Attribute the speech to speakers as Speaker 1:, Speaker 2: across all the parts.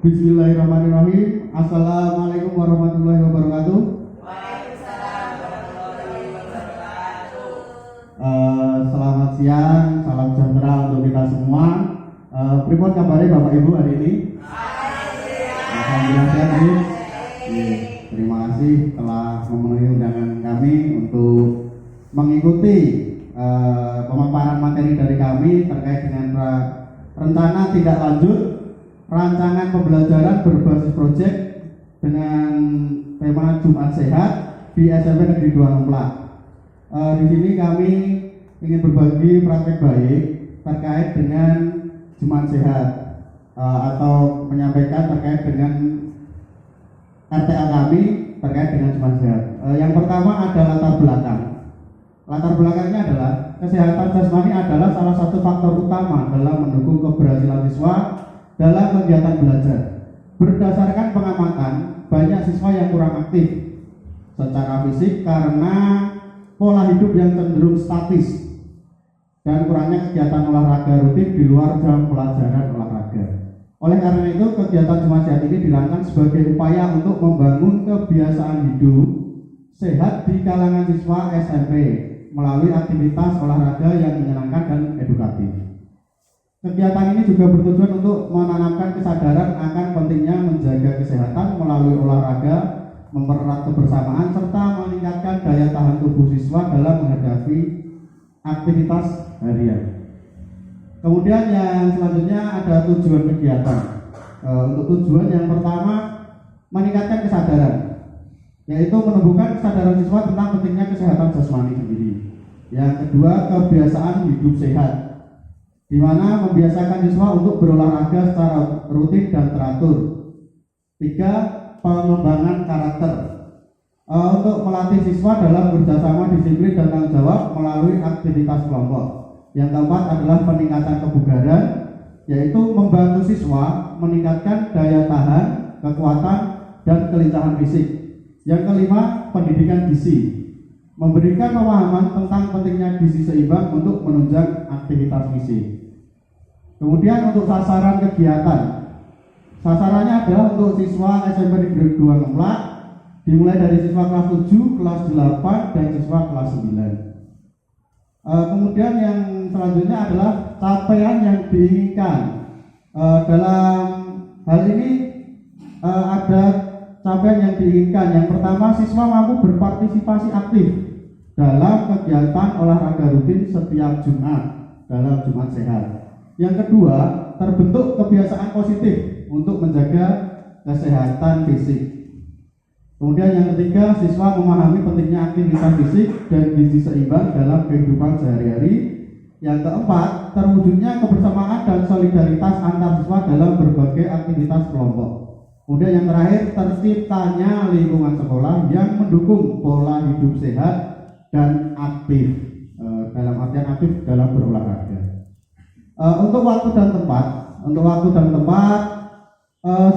Speaker 1: Bismillahirrahmanirrahim. Assalamualaikum warahmatullahi wabarakatuh.
Speaker 2: Waalaikumsalam warahmatullahi wabarakatuh.
Speaker 1: Selamat siang, salam sejahtera untuk kita semua. Pripun kabarnya Bapak Ibu hari ini? Alhamdulillah sehat Bu. Terima kasih telah memenuhi undangan kami untuk mengikuti pemaparan materi dari kami terkait dengan rencana tindak lanjut rancangan pembelajaran berbasis proyek dengan tema Jumat Sehat di SMP Negeri 2 Ngemplak. Di sini kami ingin berbagi praktek baik terkait dengan Jumat Sehat atau menyampaikan terkait dengan RTA kami terkait dengan Jumat Sehat. Yang pertama ada latar belakang. Latar belakangnya adalah kesehatan jasmani adalah salah satu faktor utama dalam mendukung keberhasilan siswa dalam kegiatan belajar. Berdasarkan pengamatan, banyak siswa yang kurang aktif secara fisik karena pola hidup yang cenderung statis dan kurangnya kegiatan olahraga rutin di luar jam pelajaran olahraga. Oleh karena itu, kegiatan Jumat Sehat ini dirancang sebagai upaya untuk membangun kebiasaan hidup sehat di kalangan siswa SMP melalui aktivitas olahraga yang menyenangkan dan edukatif. Kegiatan ini juga bertujuan untuk menanamkan kesadaran akan pentingnya menjaga kesehatan melalui olahraga, mempererat kebersamaan, serta meningkatkan daya tahan tubuh siswa dalam menghadapi aktivitas harian. Kemudian yang selanjutnya ada tujuan kegiatan. Untuk tujuan yang pertama, meningkatkan kesadaran, yaitu menumbuhkan kesadaran siswa tentang pentingnya kesehatan jasmani sendiri. Yang kedua, kebiasaan hidup sehat, di mana membiasakan siswa untuk berolahraga secara rutin dan teratur. Tiga, pengembangan karakter, untuk melatih siswa dalam kerjasama, disiplin dan tanggung jawab melalui aktivitas kelompok. Yang keempat adalah peningkatan kebugaran, yaitu membantu siswa meningkatkan daya tahan, kekuatan dan kelincahan fisik. Yang kelima, pendidikan gizi, memberikan pemahaman tentang pentingnya gizi seimbang untuk menunjang aktivitas fisik. Kemudian untuk sasaran kegiatan, sasarannya adalah untuk siswa SMP Negeri 2 Ngemplak, dimulai dari siswa kelas 7, kelas 8, dan siswa kelas 9. Kemudian yang selanjutnya adalah capaian yang diinginkan. Dalam hal ini ada capaian yang diinginkan. Yang pertama, siswa mampu berpartisipasi aktif dalam kegiatan olahraga rutin setiap Jumat dalam Jumat Sehat. Yang kedua, terbentuk kebiasaan positif untuk menjaga kesehatan fisik. Kemudian yang ketiga, siswa memahami pentingnya aktivitas fisik dan gizi seimbang dalam kehidupan sehari-hari. Yang keempat, terwujudnya kebersamaan dan solidaritas antar siswa dalam berbagai aktivitas kelompok. Kemudian yang terakhir, terciptanya lingkungan sekolah yang mendukung pola hidup sehat dan aktif, dalam artian aktif dalam berolahraga. Untuk waktu dan tempat,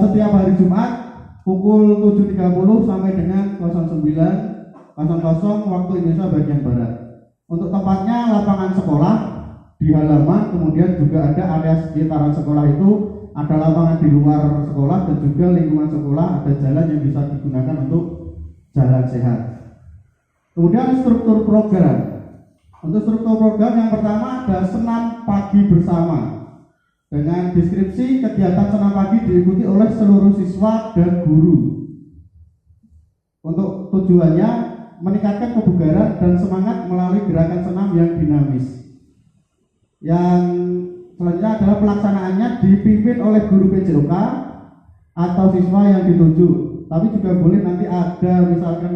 Speaker 1: setiap hari Jumat pukul 7.30 sampai dengan 09.00 waktu Indonesia bagian Barat. Untuk tempatnya lapangan sekolah di halaman, kemudian juga ada area sekitaran sekolah itu, ada lapangan di luar sekolah dan juga lingkungan sekolah, ada jalan yang bisa digunakan untuk jalan sehat. Kemudian struktur program. Untuk struktur program yang pertama ada senam pagi bersama. Dengan deskripsi kegiatan senam pagi diikuti oleh seluruh siswa dan guru. Untuk tujuannya meningkatkan kebugaran dan semangat melalui gerakan senam yang dinamis. Yang selanjutnya adalah pelaksanaannya dipimpin oleh guru PJOK atau siswa yang ditunjuk. Tapi juga boleh nanti ada misalkan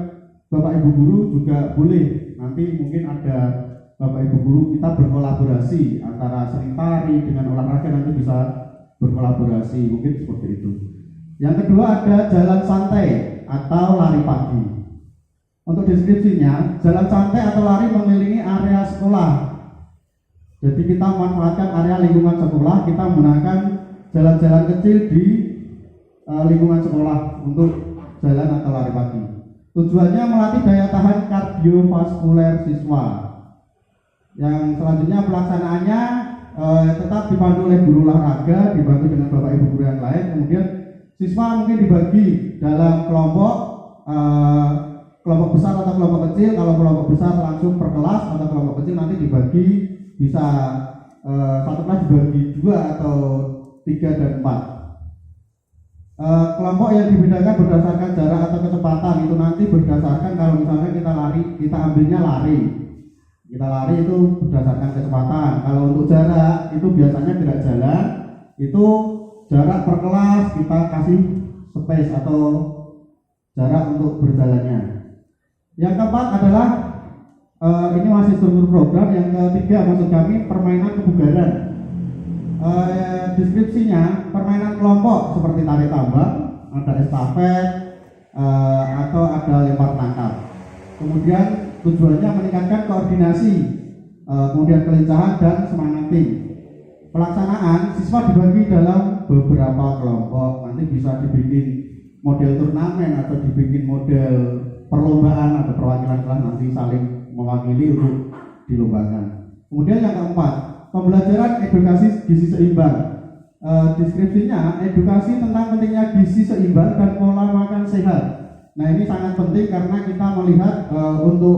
Speaker 1: Bapak Ibu guru juga boleh. Nanti mungkin ada Bapak Ibu guru, kita berkolaborasi antara seni tari dengan olahraga, nanti bisa berkolaborasi, mungkin seperti itu. Yang kedua ada jalan santai atau lari pagi. Untuk deskripsinya, jalan santai atau lari mengelilingi area sekolah. Jadi kita memanfaatkan area lingkungan sekolah, kita menggunakan jalan-jalan kecil di lingkungan sekolah untuk jalan atau lari pagi. Tujuannya melatih daya tahan kardiovaskuler siswa. Yang selanjutnya pelaksanaannya tetap dipandu oleh guru olahraga, dibantu dengan Bapak Ibu guru yang lain. Kemudian Siswa mungkin dibagi dalam kelompok kelompok besar atau kelompok kecil. Kalau kelompok besar langsung per kelas, atau kelompok kecil nanti dibagi bisa satu kelas dibagi 2 atau 3 dan 4. Kelompok yang dibedakan berdasarkan jarak atau kecepatan itu nanti berdasarkan kalau misalnya kita lari, kita ambilnya lari. Kita lari itu berdasarkan kecepatan. Kalau untuk jarak itu biasanya gerak jalan, itu jarak per kelas kita kasih space atau jarak untuk berjalannya. Yang keempat adalah ini masih struktur program. Yang ketiga maksud kami permainan kebugaran. Deskripsinya permainan kelompok seperti tarik tambang, ada estafet, atau ada lempar tangkap. Kemudian tujuannya meningkatkan koordinasi, kemudian kelincahan dan semangat tim. Pelaksanaan siswa dibagi dalam beberapa kelompok. Nanti bisa dibikin model turnamen atau dibikin model perlombaan atau perwakilan kelas nanti saling mewakili untuk dilombakan. Kemudian yang keempat, pembelajaran edukasi gizi seimbang. Deskripsinya edukasi tentang pentingnya gizi seimbang dan pola makan sehat. Nah ini sangat penting karena kita melihat untuk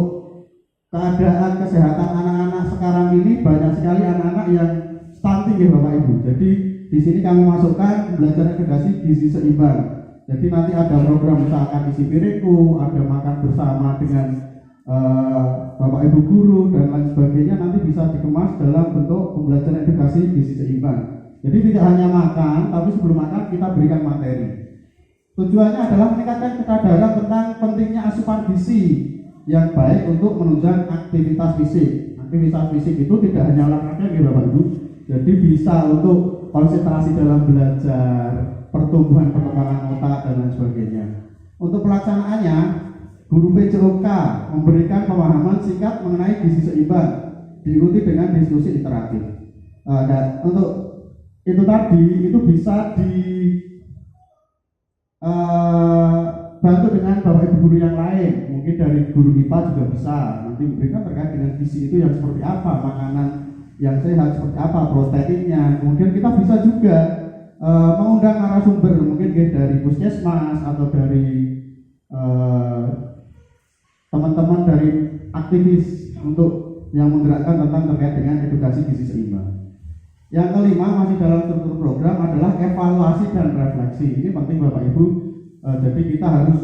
Speaker 1: keadaan kesehatan anak-anak sekarang ini banyak sekali anak-anak yang stunting ya Bapak Ibu. Jadi di sini kami masukkan pembelajaran edukasi gizi seimbang. Jadi nanti ada program misalkan isi piringku, ada makan bersama dengan Bapak Ibu guru dan lain sebagainya, nanti bisa dikemas dalam bentuk pembelajaran edukasi gizi seimbang. Jadi tidak hanya makan, tapi sebelum makan kita berikan materi. Tujuannya adalah meningkatkan kesadaran tentang pentingnya asupan gizi yang baik untuk menunjang aktivitas fisik. Aktivitas fisik itu tidak hanya olahraga ya Bapak Ibu, jadi bisa untuk konsentrasi dalam belajar, pertumbuhan perkembangan otak dan lain sebagainya. Untuk pelaksanaannya, guru PJOK memberikan pemahaman singkat mengenai gizi seimbang, diikuti dengan diskusi interaktif. Dan untuk itu tadi itu bisa bantu dengan Bapak Ibu guru yang lain, mungkin dari guru IPA juga bisa nanti memberikan terkait dengan gizi itu yang seperti apa, makanan yang sehat seperti apa, proteinnya. Kemudian kita bisa juga mengundang narasumber mungkin dari puskesmas atau dari teman-teman dari aktivis untuk yang menggerakkan tentang terkait dengan edukasi gizi seimbang. Yang kelima masih dalam struktur program adalah evaluasi dan refleksi. Ini penting Bapak Ibu. Jadi kita harus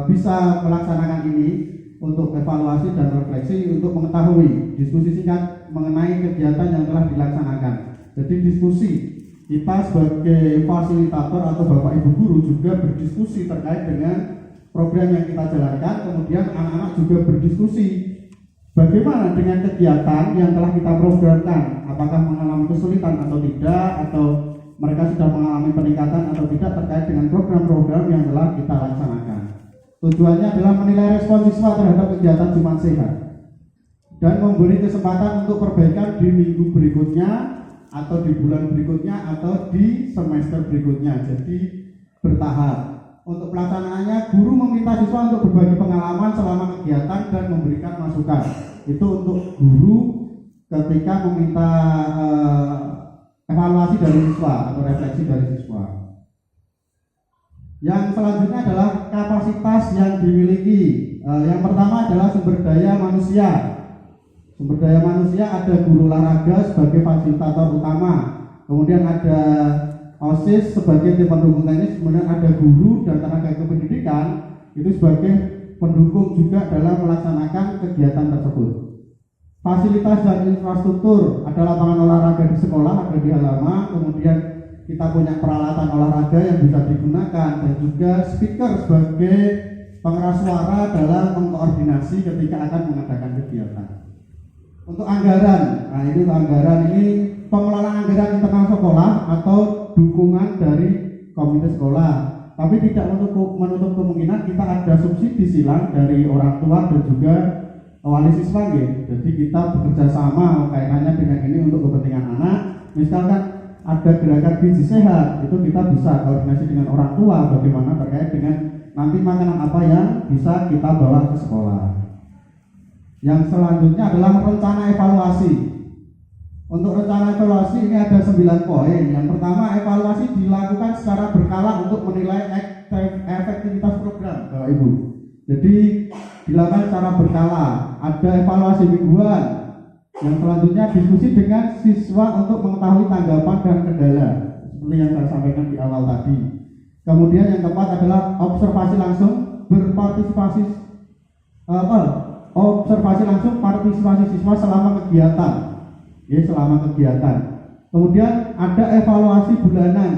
Speaker 1: bisa melaksanakan ini untuk evaluasi dan refleksi untuk mengetahui diskusi singkat mengenai kegiatan yang telah dilaksanakan. Jadi diskusi kita sebagai fasilitator atau Bapak Ibu guru juga berdiskusi terkait dengan program yang kita jalankan. Kemudian anak-anak juga berdiskusi bagaimana dengan kegiatan yang telah kita programkan, apakah mengalami kesulitan atau tidak, atau mereka sudah mengalami peningkatan atau tidak terkait dengan program-program yang telah kita laksanakan. Tujuannya adalah menilai respon siswa terhadap kegiatan Jumat Sehat dan memberi kesempatan untuk perbaikan di minggu berikutnya atau di bulan berikutnya atau di semester berikutnya. Jadi bertahap. Untuk pelaksanaannya, guru meminta siswa untuk berbagi pengalaman selama kegiatan dan memberikan masukan. Itu untuk guru ketika meminta evaluasi dari siswa atau refleksi dari siswa. Yang selanjutnya adalah kapasitas yang dimiliki. Yang pertama adalah sumber daya manusia. Sumber daya manusia ada guru olahraga sebagai fasilitator utama, kemudian ada OSIS sebagai tim pendukung teknis, kemudian ada guru dan tenaga kependidikan itu sebagai pendukung juga dalam melaksanakan kegiatan tersebut. Fasilitas dan infrastruktur, ada lapangan olahraga di sekolah, ada di halaman, kemudian kita punya peralatan olahraga yang bisa digunakan dan juga speaker sebagai pengeras suara dalam mengkoordinasi ketika akan mengadakan kegiatan. Untuk anggaran, nah ini anggaran ini pengelolaan anggaran internal sekolah atau dukungan dari komite sekolah, tapi tidak menutup kemungkinan kita ada subsidi silang dari orang tua dan juga wali siswa gitu. Jadi kita bekerja sama kaitannya dengan ini untuk kepentingan anak. Misalkan ada gerakan gizi sehat, itu kita bisa koordinasi dengan orang tua bagaimana terkait dengan nanti makanan apa yang bisa kita bawa ke sekolah. Yang selanjutnya adalah rencana evaluasi. Untuk rencana evaluasi ini ada 9 poin. Yang pertama, evaluasi dilakukan secara berkala untuk menilai efektivitas program, Bapak Ibu. Jadi dilakukan secara berkala. Ada evaluasi mingguan. Yang selanjutnya diskusi dengan siswa untuk mengetahui tanggapan dan kendala, seperti yang saya sampaikan di awal tadi. Kemudian yang keempat adalah observasi langsung, observasi langsung partisipasi siswa selama kegiatan. Ya, selama kegiatan. Kemudian ada evaluasi bulanan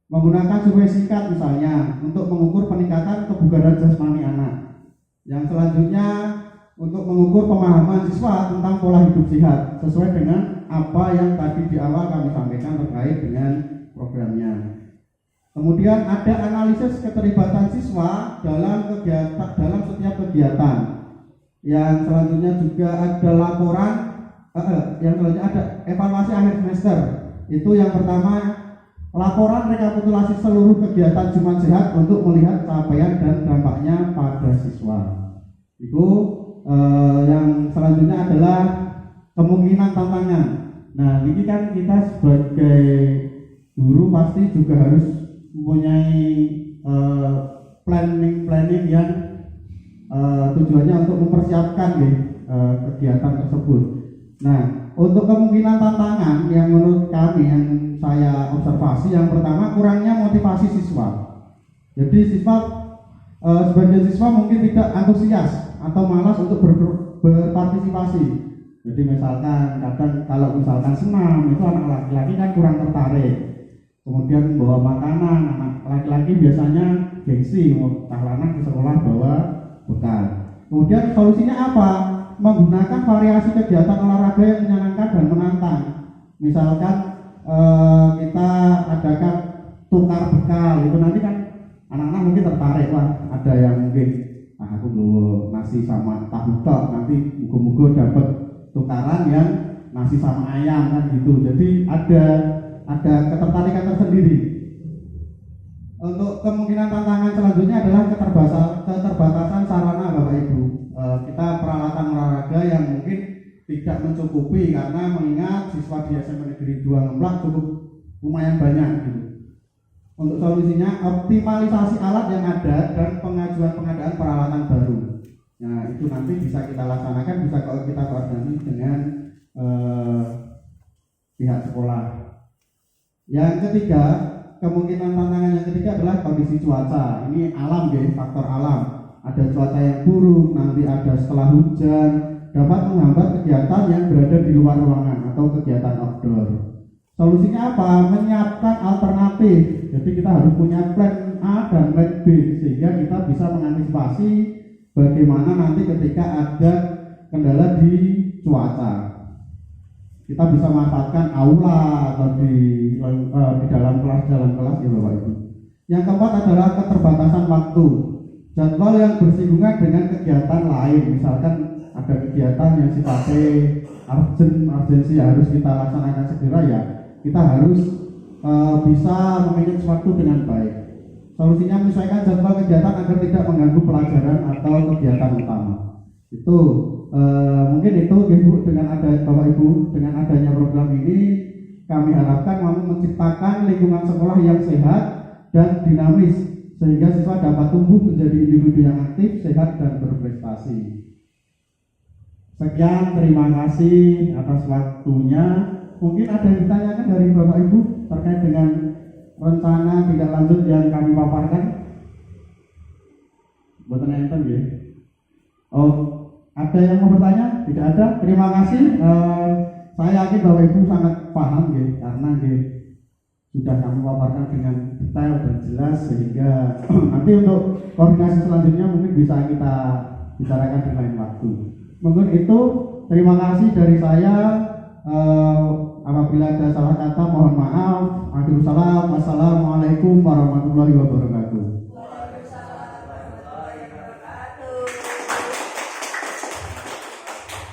Speaker 1: menggunakan survei singkat misalnya untuk mengukur peningkatan kebugaran jasmani anak. Yang selanjutnya untuk mengukur pemahaman siswa tentang pola hidup sehat sesuai dengan apa yang tadi di awal kami sampaikan terkait dengan programnya. Kemudian ada analisis keterlibatan siswa dalam setiap kegiatan. Yang selanjutnya juga ada laporan. Yang selanjutnya ada evaluasi akhir semester. Itu yang pertama, laporan rekapitulasi seluruh kegiatan Jumat Sehat untuk melihat capaian dan dampaknya pada siswa. Itu yang selanjutnya adalah kemungkinan tantangan. Nah, ini kan kita sebagai guru pasti juga harus mempunyai planning yang tujuannya untuk mempersiapkan kegiatan tersebut. Nah, untuk kemungkinan tantangan yang menurut kami yang saya observasi, yang pertama kurangnya motivasi siswa. Jadi sebagian siswa mungkin tidak antusias atau malas untuk berpartisipasi. Jadi misalkan kadang kalau misalkan senam itu anak laki-laki kan kurang tertarik. Kemudian bawa makanan, anak laki-laki biasanya gengsi, cah lanang di sekolah bawa bekal. Kemudian solusinya apa? Menggunakan variasi kegiatan olahraga yang menyenangkan dan menantang. Misalkan kita adakan tukar bekal, itu nanti kan anak-anak mungkin tertarik, wah ada yang mungkin aku bawa nasi sama tahu tok, nanti mugo-mugo dapat tukaran yang nasi sama ayam kan gitu. Jadi ada ketertarikan tersendiri. Untuk kemungkinan tantangan selanjutnya adalah keterbatasan sarana, Bapak Ibu. Kita peralatan olahraga yang mungkin tidak mencukupi karena mengingat siswa di SMA Negeri 2 Ngemplak cukup lumayan banyak gitu. Untuk solusinya optimalisasi alat yang ada dan pengadaan peralatan baru. Nah, itu nanti bisa kita laksanakan, bisa kita koordinasi dengan pihak sekolah. Yang ketiga, kemungkinan tantangan yang ketiga adalah kondisi cuaca. Ini alam faktor alam. Ada cuaca yang buruk, nanti ada setelah hujan, dapat menghambat kegiatan yang berada di luar ruangan atau kegiatan outdoor. Solusinya apa? Menyiapkan alternatif. Jadi kita harus punya plan A dan plan B sehingga kita bisa mengantisipasi bagaimana nanti ketika ada kendala di cuaca. Kita bisa manfaatkan aula atau di dalam kelas ya Bapak Ibu. Yang keempat adalah keterbatasan waktu. Jadwal yang bersinggungan dengan kegiatan lain, misalkan ada kegiatan yang sifatnya urgensi harus kita laksanakan segera, ya kita harus bisa memanage waktu dengan baik. Solusinya menyesuaikan jadwal kegiatan agar tidak mengganggu pelajaran atau kegiatan utama. Itu mungkin itu Ibu, dengan ada Bapak Ibu, dengan adanya program ini kami harapkan mampu menciptakan lingkungan sekolah yang sehat dan dinamis sehingga siswa dapat tumbuh menjadi individu yang aktif, sehat dan berprestasi. Sekian, terima kasih atas waktunya. Mungkin ada yang ditanyakan dari Bapak Ibu terkait dengan rencana tindak lanjut yang kami paparkan. Boten enten nggih. Oh, ada yang mau bertanya? Tidak ada. Terima kasih. Saya yakin Bapak Ibu sangat paham nggih, karena nggih sudah kami paparkan dengan detail dan jelas sehingga nanti untuk koordinasi selanjutnya mungkin bisa kita bicarakan di lain waktu. Mungkin itu, terima kasih dari saya. Apabila ada salah kata mohon maaf. Assalamualaikum warahmatullahi wabarakatuh.